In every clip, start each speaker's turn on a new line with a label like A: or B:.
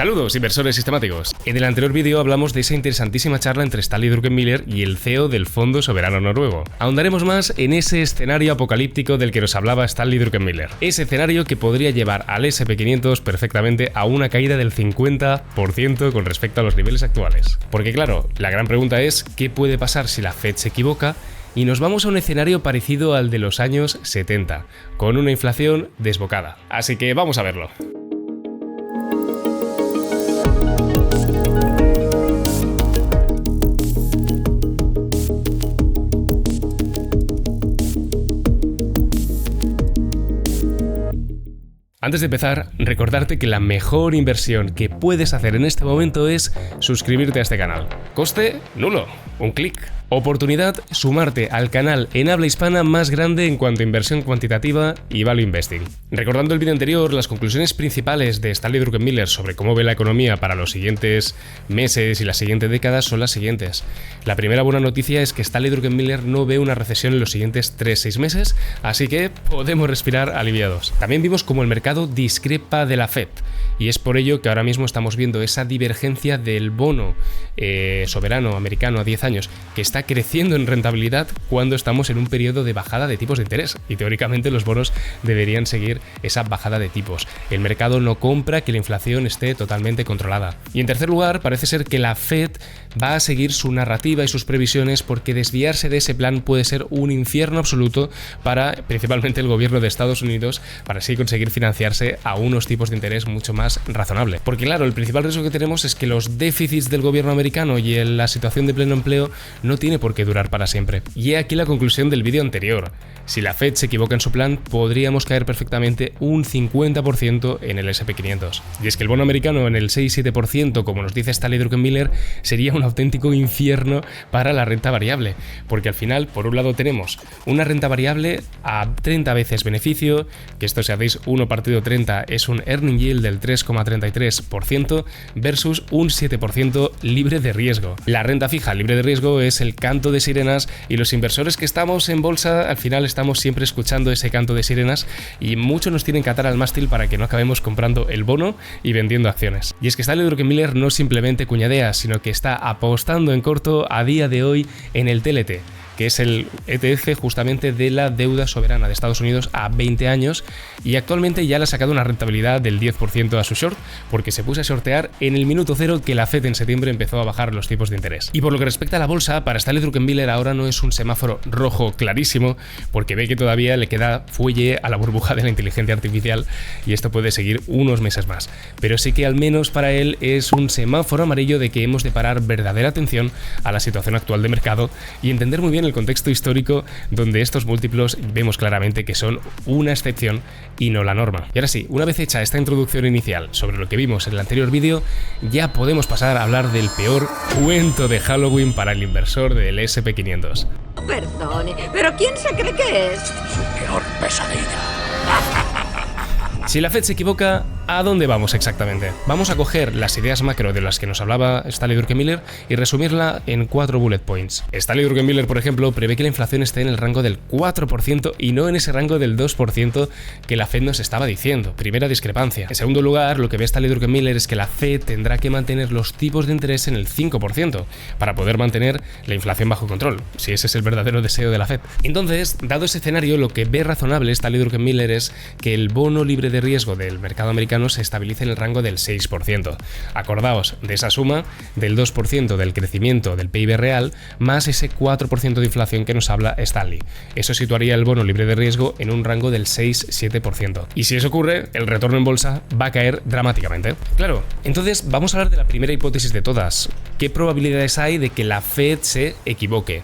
A: Saludos, inversores sistemáticos. En el anterior vídeo hablamos de esa interesantísima charla entre Stanley Druckenmiller y el CEO del Fondo Soberano Noruego. Ahondaremos más en ese escenario apocalíptico del que nos hablaba Stanley Druckenmiller. Ese escenario que podría llevar al S&P 500 perfectamente a una caída del 50% con respecto a los niveles actuales. Porque claro, la gran pregunta es ¿qué puede pasar si la Fed se equivoca? Y nos vamos a un escenario parecido al de los años 70, con una inflación desbocada. Así que vamos a verlo. Antes de empezar, recordarte que la mejor inversión que puedes hacer en este momento es suscribirte a este canal. Coste nulo, un clic. Oportunidad, sumarte al canal en habla hispana más grande en cuanto a inversión cuantitativa y value investing. Recordando el vídeo anterior, las conclusiones principales de Stanley Druckenmiller sobre cómo ve la economía para los siguientes meses y las siguientes décadas son las siguientes. La primera buena noticia es que Stanley Druckenmiller no ve una recesión en los siguientes 3-6 meses, así que podemos respirar aliviados. También vimos cómo el mercado discrepa de la Fed, y es por ello que ahora mismo estamos viendo esa divergencia del bono soberano americano a 10 años, que está creciendo en rentabilidad cuando estamos en un periodo de bajada de tipos de interés, y teóricamente los bonos deberían seguir esa bajada de tipos. El mercado no compra que la inflación esté totalmente controlada. Y en tercer lugar, parece ser que la Fed va a seguir su narrativa y sus previsiones, porque desviarse de ese plan puede ser un infierno absoluto para principalmente el gobierno de Estados Unidos, para así conseguir financiarse a unos tipos de interés mucho más razonables. Porque claro, el principal riesgo que tenemos es que los déficits del gobierno americano y la situación de pleno empleo no tiene por qué durar para siempre. Y he aquí la conclusión del vídeo anterior. Si la Fed se equivoca en su plan, podríamos caer perfectamente un 50% en el S&P 500. Y es que el bono americano en el 6-7%, como nos dice Stanley Druckenmiller, sería un auténtico infierno para la renta variable. Porque al final, por un lado tenemos una renta variable a 30 veces beneficio, que esto si hacéis 1 partido 30 es un earning yield del 3,33% versus un 7% libre de riesgo. La renta fija libre de riesgo es el canto de sirenas, y los inversores que estamos en bolsa al final estamos siempre escuchando ese canto de sirenas, y muchos nos tienen que atar al mástil para que no acabemos comprando el bono y vendiendo acciones. Y es que Stanley Druckenmiller no simplemente cuñadea, sino que está apostando en corto a día de hoy en el TLT, que es el ETF justamente de la deuda soberana de Estados Unidos a 20 años, y actualmente ya le ha sacado una rentabilidad del 10% a su short, porque se puso a shortear en el minuto cero que la Fed en septiembre empezó a bajar los tipos de interés. Y por lo que respecta a la bolsa, para Stanley Druckenmiller ahora no es un semáforo rojo clarísimo, porque ve que todavía le queda fuelle a la burbuja de la inteligencia artificial, y esto puede seguir unos meses más. Pero sí que al menos para él es un semáforo amarillo de que hemos de parar verdadera atención a la situación actual de mercado y entender muy bien el contexto histórico, donde estos múltiplos vemos claramente que son una excepción y no la norma. Y ahora sí, una vez hecha esta introducción inicial sobre lo que vimos en el anterior vídeo, ya podemos pasar a hablar del peor cuento de Halloween para el inversor del S&P 500.
B: Perdone, ¿pero quién se cree que es?
C: Su peor pesadilla.
A: Si la Fed se equivoca, ¿a dónde vamos exactamente? Vamos a coger las ideas macro de las que nos hablaba Stanley Druckenmiller y resumirla en 4 bullet points. Stanley Druckenmiller, por ejemplo, prevé que la inflación esté en el rango del 4% y no en ese rango del 2% que la Fed nos estaba diciendo. Primera discrepancia. En segundo lugar, lo que ve Stanley Druckenmiller es que la Fed tendrá que mantener los tipos de interés en el 5% para poder mantener la inflación bajo control, si ese es el verdadero deseo de la Fed. Entonces, dado ese escenario, lo que ve razonable Stanley Druckenmiller es que el bono libre de riesgo del mercado americano se estabilice en el rango del 6%. Acordaos de esa suma del 2% del crecimiento del PIB real más ese 4% de inflación que nos habla Stanley. Eso situaría el bono libre de riesgo en un rango del 6-7%. Y si eso ocurre, el retorno en bolsa va a caer dramáticamente. Claro, entonces vamos a hablar de la primera hipótesis de todas. ¿Qué probabilidades hay de que la Fed se equivoque?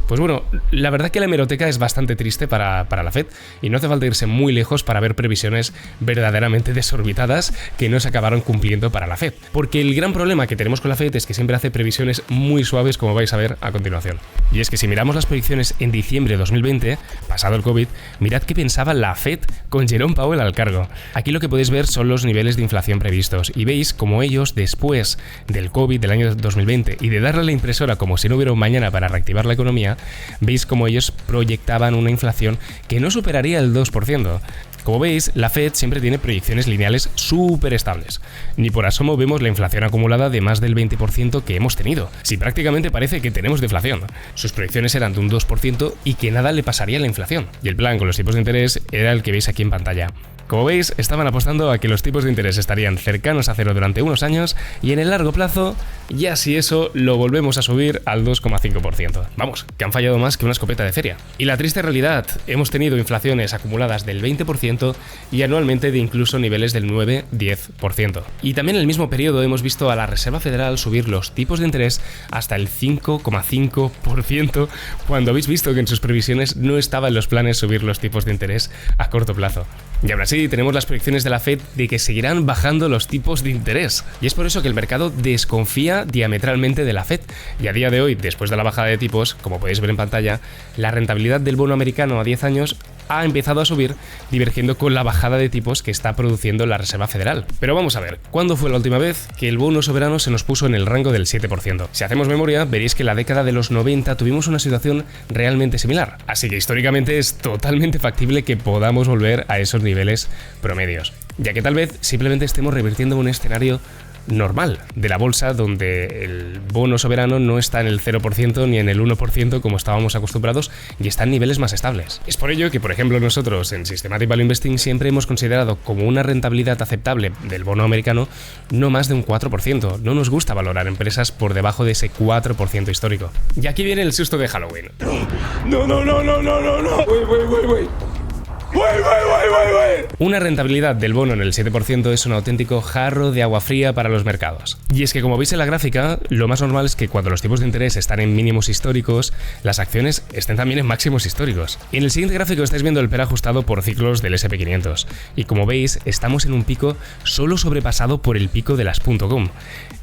A: Pues bueno, la verdad que la hemeroteca es bastante triste para la Fed, y no hace falta irse muy lejos para ver previsiones verdaderamente desorbitadas que no se acabaron cumpliendo para la Fed. Porque el gran problema que tenemos con la Fed es que siempre hace previsiones muy suaves, como vais a ver a continuación. Y es que si miramos las proyecciones en diciembre de 2020, pasado el COVID, mirad qué pensaba la Fed con Jerome Powell al cargo. Aquí lo que podéis ver son los niveles de inflación previstos, y veis como ellos, después del COVID del año 2020 y de darle a la impresora como si no hubiera un mañana para reactivar la economía, veis como ellos proyectaban una inflación que no superaría el 2%. Como veis, la Fed siempre tiene proyecciones lineales súper estables. Ni por asomo vemos la inflación acumulada de más del 20% que hemos tenido. Si prácticamente parece que tenemos deflación. Sus proyecciones eran de un 2% y que nada le pasaría a la inflación. Y el plan con los tipos de interés era el que veis aquí en pantalla. Como veis, estaban apostando a que los tipos de interés estarían cercanos a cero durante unos años y en el largo plazo, ya si eso, lo volvemos a subir al 2,5%. Vamos, que han fallado más que una escopeta de feria. Y la triste realidad, hemos tenido inflaciones acumuladas del 20% y anualmente de incluso niveles del 9-10%. Y también en el mismo periodo hemos visto a la Reserva Federal subir los tipos de interés hasta el 5,5% cuando habéis visto que en sus previsiones no estaba en los planes subir los tipos de interés a corto plazo. Y aún así tenemos las proyecciones de la Fed de que seguirán bajando los tipos de interés. Y es por eso que el mercado desconfía diametralmente de la Fed. Y a día de hoy, después de la bajada de tipos, como podéis ver en pantalla, la rentabilidad del bono americano a 10 años ha empezado a subir, divergiendo con la bajada de tipos que está produciendo la Reserva Federal. Pero vamos a ver, ¿cuándo fue la última vez que el bono soberano se nos puso en el rango del 7%? Si hacemos memoria, veréis que en la década de los 90 tuvimos una situación realmente similar. Así que históricamente es totalmente factible que podamos volver a esos niveles promedios, ya que tal vez simplemente estemos revirtiendo un escenario normal de la bolsa donde el bono soberano no está en el 0% ni en el 1% como estábamos acostumbrados y está en niveles más estables. Es por ello que, por ejemplo, nosotros en Systematic Value Investing siempre hemos considerado como una rentabilidad aceptable del bono americano no más de un 4%. No nos gusta valorar empresas por debajo de ese 4% histórico. Y aquí viene el susto de Halloween.
C: No. Wait.
A: Una rentabilidad del bono en el 7% es un auténtico jarro de agua fría para los mercados. Y es que, como veis en la gráfica, lo más normal es que cuando los tipos de interés están en mínimos históricos, las acciones estén también en máximos históricos. En el siguiente gráfico estáis viendo el PER ajustado por ciclos del S&P 500. Y como veis, estamos en un pico solo sobrepasado por el pico de las .com.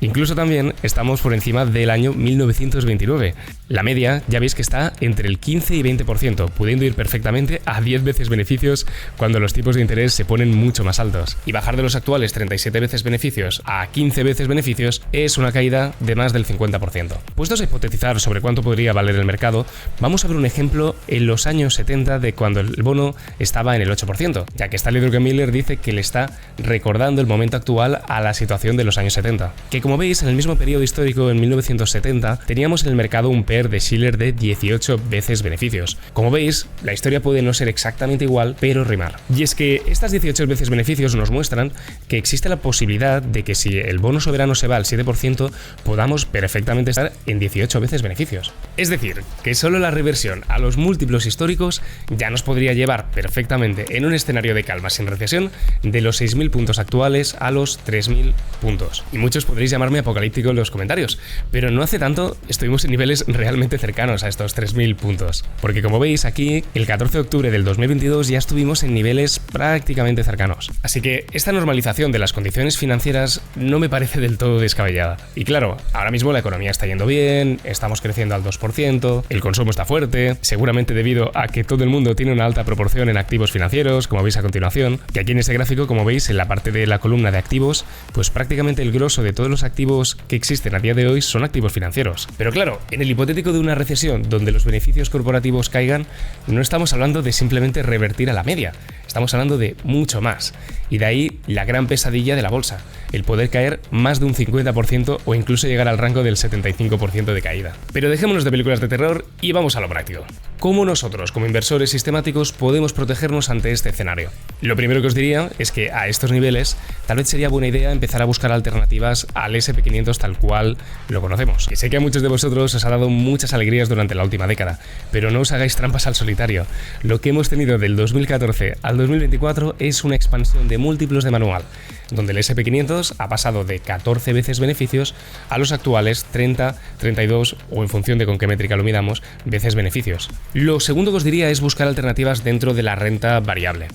A: Incluso también estamos por encima del año 1929. La media ya veis que está entre el 15 y 20%, pudiendo ir perfectamente a 10 veces beneficios cuando los tipos de interés se ponen mucho más altos. Y bajar de los actuales 37 veces beneficios a 15 veces beneficios es una caída de más del 50%. Puestos a hipotetizar sobre cuánto podría valer el mercado, vamos a ver un ejemplo en los años 70 de cuando el bono estaba en el 8%, ya que Stanley Druckenmiller dice que le está recordando el momento actual a la situación de los años 70. Que como veis, en el mismo periodo histórico, en 1970, teníamos en el mercado un PER de Shiller de 18 veces beneficios. Como veis, la historia puede no ser exactamente igual, pero rimar. Y es que estas 18 veces beneficios nos muestran que existe la posibilidad de que si el bono soberano se va al 7%, podamos perfectamente estar en 18 veces beneficios. Es decir, que solo la reversión a los múltiplos históricos ya nos podría llevar perfectamente en un escenario de calma sin recesión de los 6.000 puntos actuales a los 3.000 puntos. Y muchos podréis llamarme apocalíptico en los comentarios, pero no hace tanto estuvimos en niveles realmente cercanos a estos 3.000 puntos. Porque como veis aquí, el 14 de octubre del 2022 ya estuvimos en niveles prácticamente cercanos. Así que esta normalización de las condiciones financieras no me parece del todo descabellada. Y claro, ahora mismo la economía está yendo bien, estamos creciendo al 2%, el consumo está fuerte, seguramente debido a que todo el mundo tiene una alta proporción en activos financieros, como veis a continuación, que aquí en este gráfico, como veis en la parte de la columna de activos, pues prácticamente el grosso de todos los activos que existen a día de hoy son activos financieros. Pero claro, en el hipotético de una recesión donde los beneficios corporativos caigan, no estamos hablando de simplemente revertir a la media, estamos hablando de mucho más. Y de ahí la gran pesadilla de la bolsa, el poder caer más de un 50% o incluso llegar al rango del 75% de caída. Pero dejémonos de películas de terror y vamos a lo práctico. ¿Cómo nosotros, como inversores sistemáticos, podemos protegernos ante este escenario? Lo primero que os diría es que a estos niveles tal vez sería buena idea empezar a buscar alternativas al S&P 500 tal cual lo conocemos. Que sé que a muchos de vosotros os ha dado muchas alegrías durante la última década, pero no os hagáis trampas al solitario. Lo que hemos tenido del 2014 al 2024 es una expansión de múltiplos de manual, donde el S&P 500 ha pasado de 14 veces beneficios a los actuales 30, 32 o en función de con qué métrica lo midamos, veces beneficios. Lo segundo que os diría es buscar alternativas dentro de la renta variable.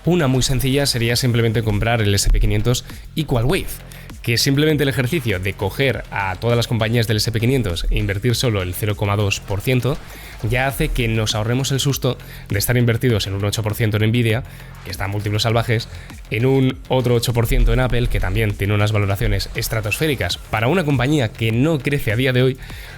A: Una muy sencilla sería simplemente comprar el S&P 500 Equal Weight, que es simplemente el ejercicio de coger a todas las compañías del S&P 500 e invertir solo el 0,2%, ya hace que nos ahorremos el susto de estar invertidos en un 8% en Nvidia, que está a múltiplos salvajes, en un otro 8% en Apple, que también tiene unas valoraciones estratosféricas para una compañía que no crece a día de hoy,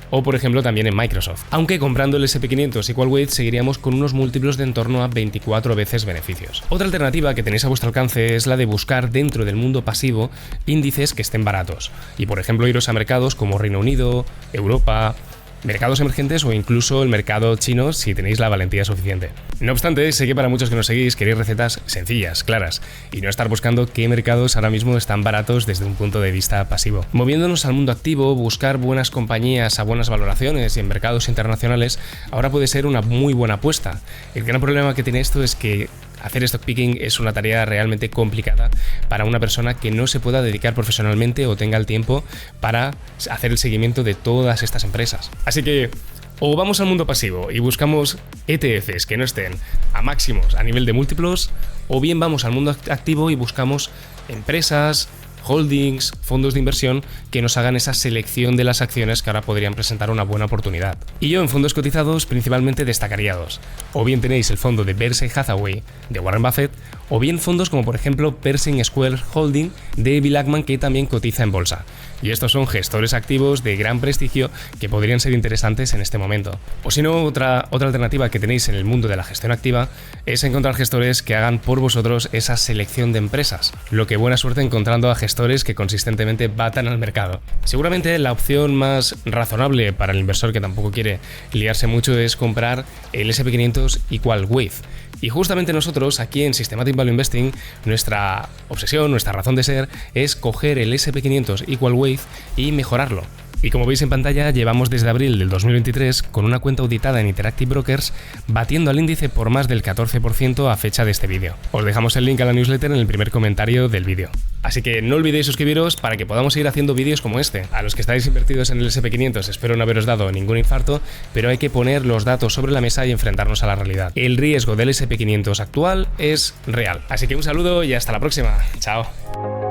A: o por ejemplo también en Microsoft. Aunque comprando el SP500 Equal Weight seguiríamos con unos múltiplos de en torno a 24 veces beneficios. Otra alternativa que tenéis a vuestro alcance es la de buscar dentro del mundo pasivo índices que estén baratos y por ejemplo iros a mercados como Reino Unido, Europa, mercados emergentes o incluso el mercado chino si tenéis la valentía suficiente. No obstante, sé que para muchos que nos seguís queréis recetas sencillas, claras, y no estar buscando qué mercados ahora mismo están baratos desde un punto de vista pasivo. Moviéndonos al mundo activo, buscar buenas compañías a buenas valoraciones y en mercados internacionales ahora puede ser una muy buena apuesta. El gran problema que tiene esto es que hacer stock picking es una tarea realmente complicada para una persona que no se pueda dedicar profesionalmente o tenga el tiempo para hacer el seguimiento de todas estas empresas. Así que o vamos al mundo pasivo y buscamos ETFs que no estén a máximos a nivel de múltiplos, o bien vamos al mundo activo y buscamos empresas, holdings, fondos de inversión que nos hagan esa selección de las acciones que ahora podrían presentar una buena oportunidad. Y yo en fondos cotizados principalmente destacaría dos. O bien tenéis el fondo de Berkshire Hathaway de Warren Buffett, o bien fondos como por ejemplo Pershing Square Holding de Bill Ackman, que también cotiza en bolsa. Y estos son gestores activos de gran prestigio que podrían ser interesantes en este momento. O si no, otra alternativa que tenéis en el mundo de la gestión activa es encontrar gestores que hagan por vosotros esa selección de empresas, lo que buena suerte encontrando a gestores que consistentemente batan al mercado. Seguramente la opción más razonable para el inversor que tampoco quiere liarse mucho es comprar el SP500 Equal Weight. Y justamente nosotros, aquí en Systematic Value Investing, nuestra obsesión, nuestra razón de ser, es coger el SP500 Equal Weight y mejorarlo. Y como veis en pantalla, llevamos desde abril del 2023 con una cuenta auditada en Interactive Brokers batiendo al índice por más del 14% a fecha de este vídeo. Os dejamos el link a la newsletter en el primer comentario del vídeo. Así que no olvidéis suscribiros para que podamos seguir haciendo vídeos como este. A los que estáis invertidos en el SP500 espero no haberos dado ningún infarto, pero hay que poner los datos sobre la mesa y enfrentarnos a la realidad. El riesgo del SP500 actual es real. Así que un saludo y hasta la próxima. Chao.